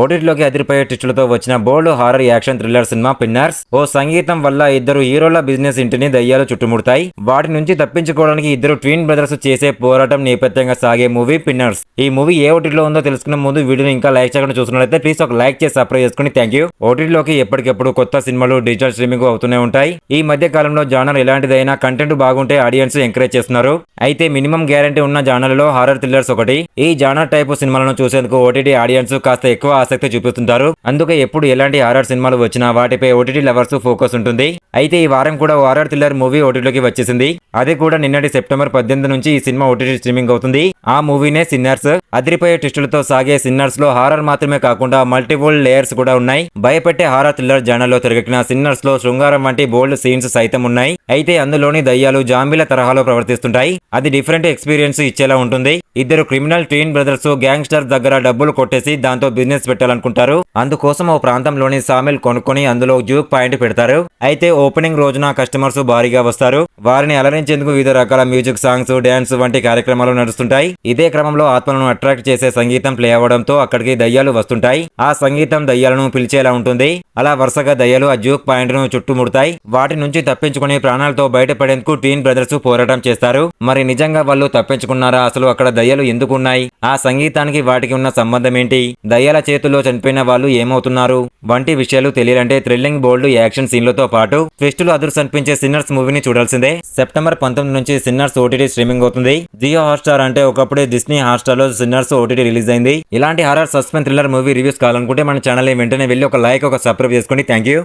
ఓటీటీలోకి అదిరిపోయే ట్విస్టులతో వచ్చిన బోల్డ్ హారర్ యాక్షన్ థ్రిల్లర్ సినిమా పిన్నర్స్. ఓ సంగీతం వల్ల ఇద్దరు హీరోల బిజినెస్ ఇంటిని దయ్యాలు చుట్టుముడతాయి. వాటి నుంచి తప్పించుకోవడానికి ఇద్దరు ట్విన్ బ్రదర్స్ చేసే పోరాటం నేపథ్యంగా సాగే మూవీ పిన్నర్స్. ఈ మూవీ ఏ ఓటీటీలో ఉందో తెలుసుకునే ముందు వీడియోని ఇంకా లైక్ చేయకుండా చూస్తున్నట్లయితే ప్లీజ్ ఒక లైక్ చేసి సబ్స్క్రైబ్ చేసుకుని థ్యాంక్ యూ. ఓటీటీలోకి ఎప్పటికెప్పుడు కొత్త సినిమాలు డిజిటల్ స్ట్రీమింగ్ అవుతూనే ఉంటాయి. ఈ మధ్య కాలంలో జానర్ ఎలాంటిదైనా కంటెంట్ బాగుంటే ఆడియన్స్ ఎంకరేజ్ చేస్తున్నారు. అయితే మినిమం గ్యారంటీ ఉన్న జానర్లలో హారర్ థ్రిల్లర్స్ ఒకటి. ఈ జానర్ టైపు సినిమాలను చూసేందుకు ఓటీటీ ఆడియన్స్ కాస్త ఎక్కువ ఆసక్తి చూపిస్తుంటారు. అందుకే ఎప్పుడు ఎలాంటి హారర్ సినిమాలు వచ్చినా వాటిపై ఓటీటీ లవర్స్ ఫోకస్ ఉంటుంది. అయితే ఈ వారం కూడా హారర్ థ్రిల్లర్ మూవీ ఓటీటీలోకి వచ్చేసింది. అది కూడా నిన్నటి సెప్టెంబర్ 18 నుంచి ఈ సినిమా ఓటీటీ స్ట్రీమింగ్ అవుతుంది. ఆ మూవీనే సిన్నర్స్. అదిరిపోయే ట్విస్టులతో సాగే సిన్నర్స్ లో హారర్ మాత్రమే కాకుండా మల్టిపుల్ లేయర్స్ కూడా ఉన్నాయి. భయపెట్టే హారర్ థ్రిల్లర్ జానర్లో తిరగకిన సిన్నర్స్ లో శృంగారం వంటి బోల్డ్ సీన్స్ సైతం ఉన్నాయి. అయితే అందులోని దయ్యాలు జాంబీల తరహాలో ప్రవర్తిస్తుంటాయి. అది డిఫరెంట్ ఎక్స్పీరియన్స్ ఇచ్చేలా ఉంటుంది. ఇద్దరు క్రిమినల్ ట్విన్ బ్రదర్స్ గ్యాంగ్స్టర్ దగ్గర డబ్బులు కొట్టేసి దాంతో బిజినెస్ పెట్టాలనుకుంటారు. అందుకోసం ఓ ప్రాంతంలోని సామిల్ కొనుక్కొని అందులో జూక్ పాయింట్ పెడతారు. అయితే ఓపెనింగ్ రోజున కస్టమర్స్ భారీగా వస్తారు. వారిని అలరించేందుకు వివిధ రకాల మ్యూజిక్, సాంగ్స్, డ్యాన్స్ వంటి కార్యక్రమాలు నడుస్తుంటాయి. ఇదే క్రమంలో ఆత్మలను అట్రాక్ట్ చేసే సంగీతం ప్లే అవ్వడంతో అక్కడికి దయ్యాలు వస్తుంటాయి. ఆ సంగీతం దయ్యాలను పిలిచేలా ఉంటుంది. అలా వరుసగా దయ్యాలు ఆ జూక్ పాయింట్ ను చుట్టుముడతాయి. వాటి నుంచి తప్పించుకుని ప్రాణాలతో బయటపడేందుకు ట్విన్ బ్రదర్స్ పోరాటం చేస్తారు. మరి నిజంగా వాళ్ళు తప్పించుకున్నారా? అసలు అక్కడ దయ్యాలు ఎందుకున్నాయి? ఆ సంగీతానికి వాటికి ఉన్న సంబంధం ఏంటి? దయ్యాల చేతుల్లో చనిపోయిన వాళ్ళు ఏమవుతున్నారు? వంటి విషయాలు తెలియాలంటే థ్రిల్లింగ్ బోల్డ్ యాక్షన్ సీన్లతో పాటు ట్విస్టులు అదుర్స్ అనిపించే సిన్నర్స్ మూవీని చూడాల్సిందే. సెప్టెంబర్ 19 నుంచి సిన్నర్స్ ఓటీటీ స్ట్రీమింగ్ అవుతుంది. జియో హాట్స్టార్ అంటే ఒకప్పుడే డిస్నీ హాట్స్టార్ లో సిన్నర్స్ ఓటీటీ రిలీజ్ అయింది. ఇలాంటి horror suspense thriller movie reviews కావాలనుకుంటే మన ఛానల్ వెంటనే వెళ్ళి ఒక లైక్, ఒక సబ్స్క్రైబ్ చేసుకోండి. Thank you.